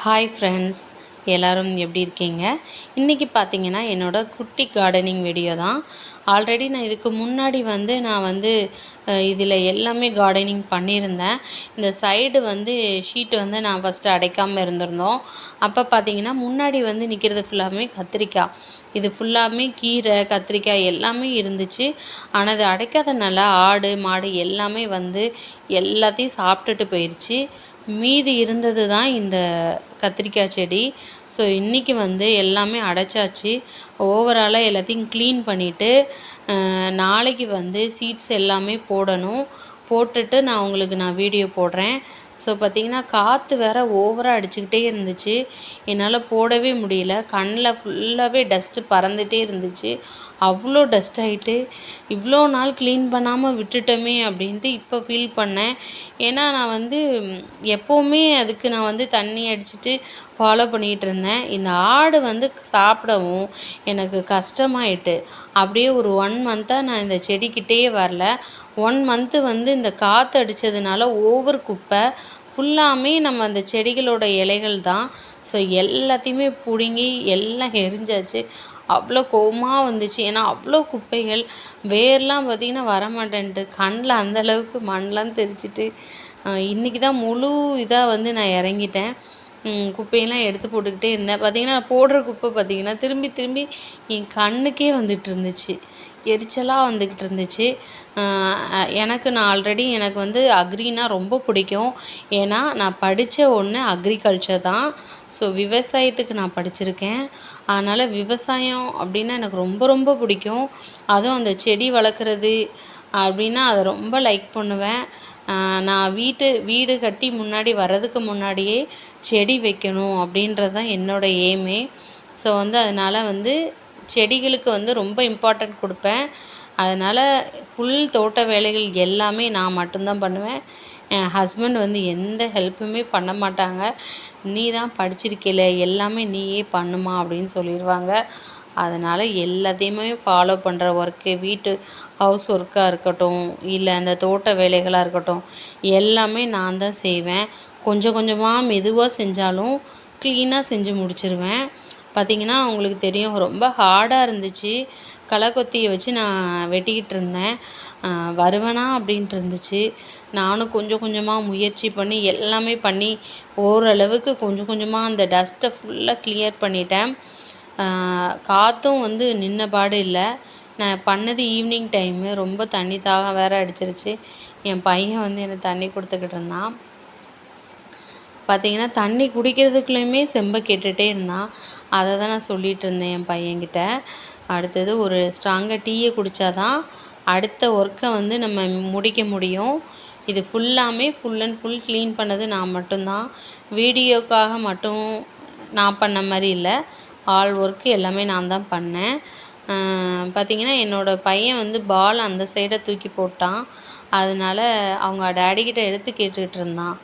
Hi friends, எல்லோரும் எப்படி இருக்கீங்க? இன்றைக்கி பார்த்தீங்கன்னா என்னோடய குட்டி கார்டனிங் வீடியோ தான். ஆல்ரெடி நான் இதுக்கு முன்னாடி நான் இதில் எல்லாமே கார்டனிங் பண்ணியிருந்தேன். இந்த சைடு ஷீட்டு நான் ஃபஸ்ட்டு அடைக்காமல் இருந்திருந்தோம். அப்போ பார்த்தீங்கன்னா முன்னாடி நிற்கிறது ஃபுல்லாமே கத்திரிக்காய். இது ஃபுல்லாமே கீரை, கத்திரிக்காய் எல்லாமே இருந்துச்சு. ஆனால் அது அடைக்காதனால ஆடு மாடு எல்லாமே எல்லாத்தையும் சாப்பிட்டுட்டு போயிடுச்சு. மீதி இருந்தது தான் இந்த கத்திரிக்காய் செடி. ஸோ இன்றைக்கி எல்லாமே அடைச்சாச்சு. ஓவராலாக எல்லாத்தையும் க்ளீன் பண்ணிவிட்டு நாளைக்கு சீட்ஸ் எல்லாமே போடணும். போட்டுட்டு நான் வீடியோ போடுறேன். ஸோ பார்த்திங்கன்னா காற்று வேறு ஓவராக அடிச்சுக்கிட்டே இருந்துச்சு. என்னால் போடவே முடியல. கண்ணில் ஃபுல்லாகவே டஸ்ட்டு பறந்துகிட்டே இருந்துச்சு. அவ்வளோ டஸ்ட் ஆகிட்டு இவ்வளோ நாள் க்ளீன் பண்ணாமல் விட்டுட்டோமே அப்படின்ட்டு இப்போ ஃபீல் பண்ணேன். ஏன்னா நான் எப்போவுமே அதுக்கு நான் தண்ணி அடிச்சுட்டு ஃபாலோ பண்ணிகிட்டு இருந்தேன். இந்த ஆடு சாப்பிடவும் எனக்கு கஷ்டமாயிட்டு அப்படியே ஒரு 1 மந்த்தாக நான் இந்த செடிக்கிட்டேயே வரல. 1 மந்த்து இந்த காற்று அடித்ததுனால ஓவர் குப்பை ஃபுல்லாமே நம்ம அந்த செடிகளோட இலைகள் தான். ஸோ எல்லாத்தையுமே பிடுங்கி எல்லாம் எரிஞ்சாச்சு. அவ்வளோ கோவமாக வந்துச்சு. ஏன்னா அவ்வளோ குப்பைகள். வேர்லாம் பார்த்திங்கன்னா வரமாட்டேன்ட்டு கண்ணில் அந்தளவுக்கு மண்லாம் தெரிச்சிட்டு இன்றைக்கி தான் முழு இதாக நான் இறங்கிட்டேன். குப்பையெல்லாம் எடுத்து போட்டுக்கிட்டே இருந்தேன். பார்த்திங்கன்னா போடுற குப்பை பார்த்திங்கன்னா திரும்பி திரும்பி என் கண்ணுக்கே வந்துட்டு இருந்துச்சு. எரிச்சலாக வந்துக்கிட்டு இருந்துச்சு. நான் ஆல்ரெடி எனக்கு அக்ரினா ரொம்ப பிடிக்கும். ஏன்னா நான் படித்த ஒன்று அக்ரிகல்ச்சர் தான். ஸோ விவசாயத்துக்கு நான் படிச்சிருக்கேன். அதனால் விவசாயம் அப்படின்னா எனக்கு ரொம்ப ரொம்ப பிடிக்கும். அதுவும் அந்த செடி வளர்க்குறது அப்படின்னா அதை ரொம்ப லைக் பண்ணுவேன். நான் வீடு கட்டி முன்னாடி வர்றதுக்கு முன்னாடியே செடி வைக்கணும் அப்படின்றது தான் என்னோடய எய்மே. ஸோ அதனால் செடிகளுக்கு ரொம்ப இம்பார்ட்டன்ட் கொடுப்பேன். அதனால் ஃபுல் தோட்ட வேலைகள் எல்லாமே நான் மட்டும்தான் பண்ணுவேன். என் ஹஸ்பண்ட் எந்த ஹெல்ப்புமே பண்ண மாட்டாங்க. நீ தான் படிச்சிருக்கல, எல்லாமே நீயே பண்ணுமா அப்படின்னு சொல்லிடுவாங்க. அதனால் எல்லாத்தையுமே ஃபாலோ பண்ணுற ஒர்க்கு, வீட்டு ஹவுஸ் ஒர்க்காக இருக்கட்டும், இல்லை அந்த தோட்ட வேலைகளாக இருக்கட்டும், எல்லாமே நான் தான் செய்வேன். கொஞ்சம் கொஞ்சமாக மெதுவாக செஞ்சாலும் க்ளீனாக செஞ்சு முடிச்சிருவேன். பார்த்திங்கன்னா உங்களுக்கு தெரியும், ரொம்ப ஹார்டாக இருந்துச்சு. களைக்கொத்தியை வச்சு நான் வெட்டிக்கிட்டு இருந்தேன். வருவேனா அப்படின்ட்டு இருந்துச்சு. நானும் கொஞ்சம் கொஞ்சமாக முயற்சி பண்ணி எல்லாமே பண்ணி ஓரளவுக்கு கொஞ்சம் கொஞ்சமாக அந்த டஸ்ட்டை ஃபுல்லாக கிளியர் பண்ணிட்டேன். காற்றும் நின்ன பாடு இல்லை. நான் பண்ணது ஈவினிங் டைமு. ரொம்ப தண்ணி தாகம் வேறு அடிச்சிருச்சு. என் பையன் எனக்கு தண்ணி கொடுத்துக்கிட்டு இருந்தான். பார்த்திங்கன்னா தண்ணி குடிக்கிறதுக்குள்ளேயுமே செம்ப கேட்டுகிட்டே இருந்தான். அதை தான் நான் சொல்லிகிட்டு இருந்தேன் என் பையன்கிட்ட. அடுத்தது ஒரு ஸ்ட்ராங்காக டீயை குடித்தா தான் அடுத்த ஒர்க்கை நம்ம முடிக்க முடியும். இது ஃபுல்லாமே ஃபுல் அண்ட் ஃபுல் க்ளீன் பண்ணது நான் மட்டும்தான். வீடியோக்காக மட்டும் நான் பண்ண மாதிரி இல்லை. ஆல் ஒர்க்கு எல்லாமே நான் தான் பண்ணேன். பார்த்திங்கன்னா என்னோடய பையன் பால் அந்த சைடை தூக்கி போட்டான். அதனால அவங்க டேடிக்கிட்ட எடுத்து கேட்டுக்கிட்டு இருந்தான்.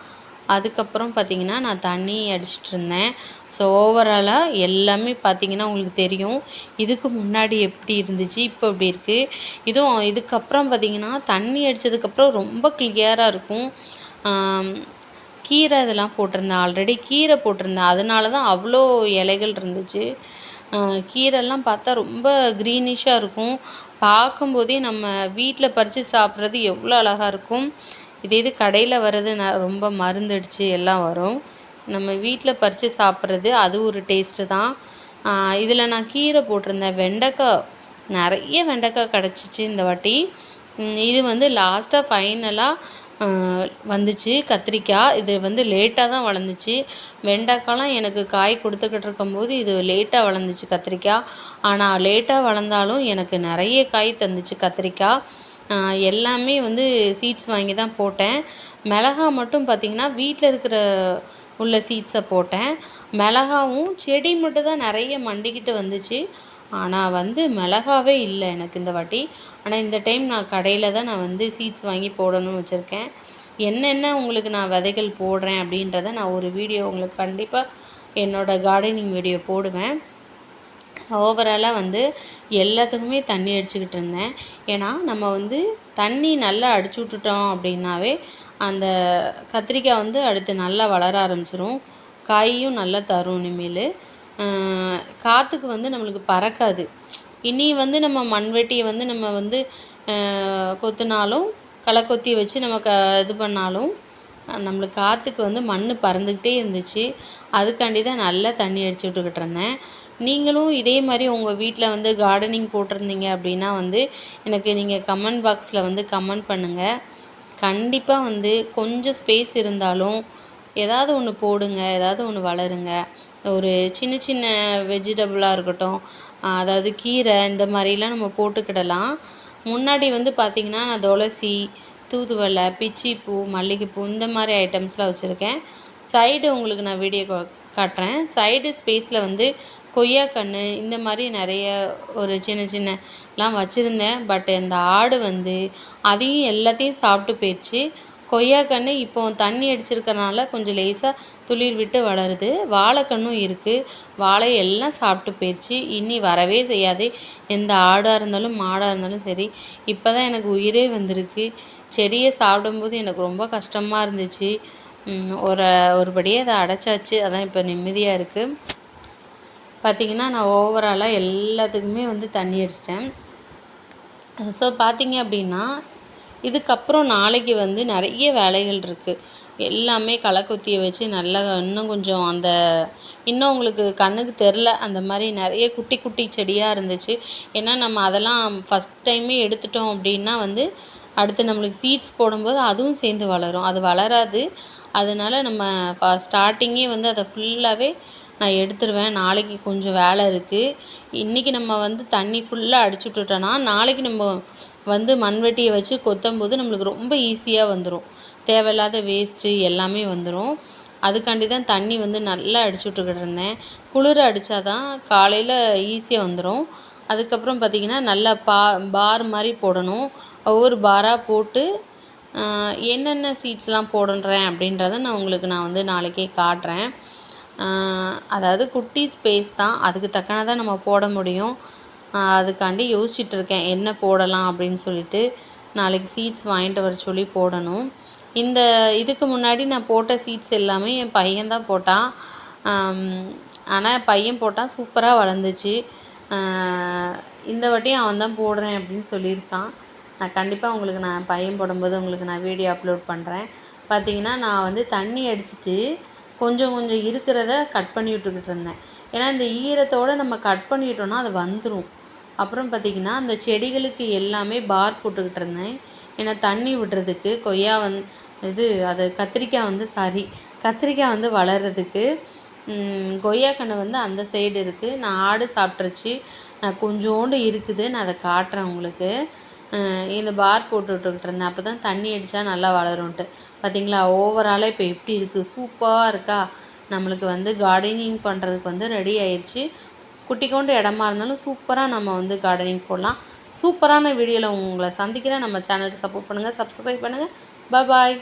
அதுக்கப்புறம் பார்த்திங்கன்னா நான் தண்ணி அடிச்சிட்ருந்தேன். ஸோ ஓவராலாக எல்லாமே பார்த்திங்கன்னா உங்களுக்கு தெரியும். இதுக்கு முன்னாடி எப்படி இருந்துச்சு, இப்போ எப்படி இருக்குது. இதுக்கப்புறம் பார்த்திங்கன்னா தண்ணி அடித்ததுக்கப்புறம் ரொம்ப கிளியராக இருக்கும். கீரை இதெல்லாம் போட்டிருந்தேன். ஆல்ரெடி கீரை போட்டிருந்தேன். அதனால தான் அவ்வளோ இலைகள் இருந்துச்சு. கீரைலாம் பார்த்தா ரொம்ப க்ரீனிஷாக இருக்கும். பார்க்கும்போதே நம்ம வீட்டில் பறித்து சாப்பிட்றது எவ்வளோ அழகாக இருக்கும். இது கடையில் வர்றது ரொம்ப மருந்தடிச்சு எல்லாம் வரும். நம்ம வீட்டில் பறித்து சாப்பிட்றது அது ஒரு டேஸ்ட்டு தான். இதில் நான் கீரை போட்டிருந்தேன். வெண்டைக்காய் நிறைய வெண்டைக்காய் கிடச்சிச்சு இந்த வாட்டி. இது லாஸ்ட்டாக ஃபைனலாக வந்துச்சு கத்திரிக்காய். இது லேட்டாக தான் வளர்ந்துச்சு. வெண்டைக்காய்லாம் எனக்கு காய் கொடுத்துக்கிட்டு இருக்கும்போது இது லேட்டாக வளர்ந்துச்சு கத்திரிக்காய். ஆனால் லேட்டாக வளர்ந்தாலும் எனக்கு நிறைய காய் தந்துச்சு கத்திரிக்காய். எல்லாமே சீட்ஸ் வாங்கி தான் போட்டேன். மிளகா மட்டும் பார்த்திங்கன்னா வீட்டில் உள்ள சீட்ஸை போட்டேன். மிளகாவும் செடி மட்டும் தான் நிறைய மண்டிக்கிட்டு வந்துச்சு. ஆனால் மிளகாவே இல்லை எனக்கு இந்த வாட்டி. ஆனால் இந்த டைம் நான் கடையில் தான் நான் சீட்ஸ் வாங்கி போடணும்னு வச்சுருக்கேன். என்னென்ன உங்களுக்கு நான் விதைகள் போடுறேன் அப்படின்றத நான் ஒரு வீடியோ உங்களுக்கு கண்டிப்பாக என்னோடய கார்டனிங் வீடியோ போடுவேன். ஓவராலாக எல்லாத்துக்குமே தண்ணி அடிச்சுக்கிட்டு இருந்தேன். ஏன்னா நம்ம தண்ணி நல்லா அடிச்சு விட்டுட்டோம் அப்படின்னாவே அந்த கத்திரிக்காய் அடுத்து நல்லா வளர ஆரம்பிச்சிரும். காயும் நல்லா தரும் இனிமேல். காற்றுக்கு வந்து நம்மளுக்கு பறக்காது. இனி வந்து நம்ம மண்வெட்டியை வந்து நம்ம வந்து கொத்துனாலும் களை கொத்தி வச்சு நம்ம இது பண்ணாலும் நம்மளுக்கு காற்றுக்கு வந்து மண் பறந்துக்கிட்டே இருந்துச்சு. அதுக்காண்டி தான் நல்லா தண்ணி அடிச்சு விட்டுக்கிட்டு இருந்தேன். நீங்களும் இதே மாதிரி உங்கள் வீட்டில் வந்து கார்டனிங் போட்டிருந்தீங்க அப்படின்னா வந்து எனக்கு நீங்கள் கமெண்ட் பாக்ஸில் வந்து கமெண்ட் பண்ணுங்கள். கண்டிப்பாக வந்து கொஞ்சம் ஸ்பேஸ் இருந்தாலும் ஏதாவது ஒன்று போடுங்க, ஏதாவது ஒன்று வளருங்க. ஒரு சின்ன சின்ன வெஜிடபிளாக இருக்கட்டும், அதாவது கீரை இந்த மாதிரிலாம் நம்ம போட்டுக்கிடலாம். முன்னாடி வந்து பார்த்திங்கன்னா நான் துளசி, தூதுவளை, பிச்சிப்பூ, மல்லிகைப்பூ இந்த மாதிரி ஐட்டம்ஸ்லாம் வச்சுருக்கேன். சைடு உங்களுக்கு நான் வீடியோ காட்டுறேன். சைடு ஸ்பேஸில் வந்து கொய்யாக்கன்று இந்த மாதிரி நிறைய ஒரு சின்ன சின்னலாம் வச்சுருந்தேன். பட் இந்த ஆடு வந்து அதையும் எல்லாத்தையும் சாப்பிட்டு போயிடுச்சு. கொய்யாக்கன்று இப்போ தண்ணி அடிச்சிருக்கனால கொஞ்சம் லேசாக துளிர் விட்டு வளருது. வாழைக்கன்றும் இருக்குது. வாழை எல்லாம் சாப்பிட்டு போயிடுச்சு. இனி வரவே செய்யாது. எந்த ஆடாக இருந்தாலும் மாடாக இருந்தாலும் சரி. இப்போ தான் எனக்கு உயிரே வந்திருக்கு. செடியை சாப்பிடும்போது எனக்கு ரொம்ப கஷ்டமாக இருந்துச்சு. ஒருபடியே அதை அடைச்சாச்சு. அதான் இப்போ நிம்மதியாக இருக்குது. பார்த்திங்கன்னா நான் ஓவராலாக எல்லாத்துக்குமே வந்து தண்ணி அடிச்சிட்டேன். ஸோ பார்த்திங்க அப்படின்னா இதுக்கப்புறம் நாளைக்கு வந்து நிறைய வேலைகள் இருக்குது. எல்லாமே களை கொத்தியை வச்சு நல்லா இன்னும் கொஞ்சம் இன்னும் உங்களுக்கு கண்ணுக்கு தெரில அந்த மாதிரி நிறைய குட்டி குட்டி செடியாக இருந்துச்சு. ஏன்னா நம்ம அதெல்லாம் ஃபஸ்ட் டைமே எடுத்துட்டோம் அப்படின்னா வந்து அடுத்து நம்மளுக்கு சீட்ஸ் போடும்போது அதுவும் சேர்ந்து வளரும். அது வளராது. அதனால் நம்ம ஸ்டார்டிங்கே வந்து அதை ஃபுல்லாகவே நான் எடுத்துருவேன். நாளைக்கு கொஞ்சம் வேலை இருக்குது. இன்றைக்கி நம்ம வந்து தண்ணி ஃபுல்லாக அடிச்சு விட்டுட்டோன்னா நாளைக்கு நம்ம வந்து மண்வெட்டியை வச்சு கொத்தும்போது நம்மளுக்கு ரொம்ப ஈஸியாக வந்துடும். தேவையில்லாத வேஸ்ட்டு எல்லாமே வந்துடும். அதுக்காண்டி தான் தண்ணி வந்து நல்லா அடிச்சு விட்டுக்கிட்டு இருந்தேன். குளிர் அடித்தா தான் காலையில் ஈஸியாக வந்துடும். அதுக்கப்புறம் பார்த்திங்கன்னா நல்லா பார் மாதிரி போடணும். ஒவ்வொரு பாராக போட்டு என்னென்ன சீட்ஸ்லாம் போடுறேன் அப்படின்றத நான் வந்து நாளைக்கே காட்டுறேன். அதாவது குட்டி ஸ்பேஸ் தான், அதுக்கு தக்கனதான் நம்ம போட முடியும். அதுக்காண்டி யோசிச்சுட்ருக்கேன் என்ன போடலாம் அப்படின்னு சொல்லிட்டு. நாளைக்கு சீட்ஸ் வாங்கிட்டு வர சொல்லி போடணும். இதுக்கு முன்னாடி நான் போட்ட சீட்ஸ் எல்லாமே என் பையன் தான் போட்டான். ஆனால் பையன் போட்டால் சூப்பராக வளர்ந்துச்சு. இந்த வாட்டியும் அவன் தான் போடுறேன் அப்படின்னு சொல்லியிருக்கான். நான் கண்டிப்பாக உங்களுக்கு நான் பையன் போடும்போது உங்களுக்கு நான் வீடியோ அப்லோட் பண்ணுறேன். பார்த்திங்கன்னா நான் வந்து தண்ணி அடிச்சுட்டு கொஞ்சம் கொஞ்சம் இருக்கிறத கட் பண்ணி விட்டுக்கிட்டு இருந்தேன். ஏன்னா இந்த ஈரத்தோடு நம்ம கட் பண்ணிட்டோன்னா அது வந்துடும். அப்புறம் பார்த்திங்கன்னா அந்த செடிகளுக்கு எல்லாமே பார் போட்டுக்கிட்டு இருந்தேன். ஏன்னா தண்ணி விடுறதுக்கு கத்திரிக்காய் வந்து வளர்கிறதுக்கு. கொய்யாக்கன்று வந்து அந்த சைடு இருக்குது. நான் ஆடு சாப்பிட்ருச்சு. நான் கொஞ்சோண்டு இருக்குது, நான் அதை காட்டுறேன் உங்களுக்கு. இந்த பார் போட்டு விட்டுக்கிட்டு இருந்தேன். அப்போ தான் தண்ணி அடித்தா நல்லா வளரும்ன்ட்டு. பார்த்திங்களா ஓவராலாக இப்போ எப்படி இருக்குது, சூப்பராக இருக்கா. நம்மளுக்கு வந்து கார்டனிங் பண்ணுறதுக்கு வந்து ரெடி ஆயிடுச்சு. குட்டிக்கொண்டு இடமா இருந்தாலும் சூப்பராக நம்ம வந்து கார்டனிங் போடலாம். சூப்பரான வீடியோவில் உங்களை சந்திக்கிறேன். நம்ம சேனலுக்கு சப்போர்ட் பண்ணுங்கள், சப்ஸ்கிரைப் பண்ணுங்கள். பாய்.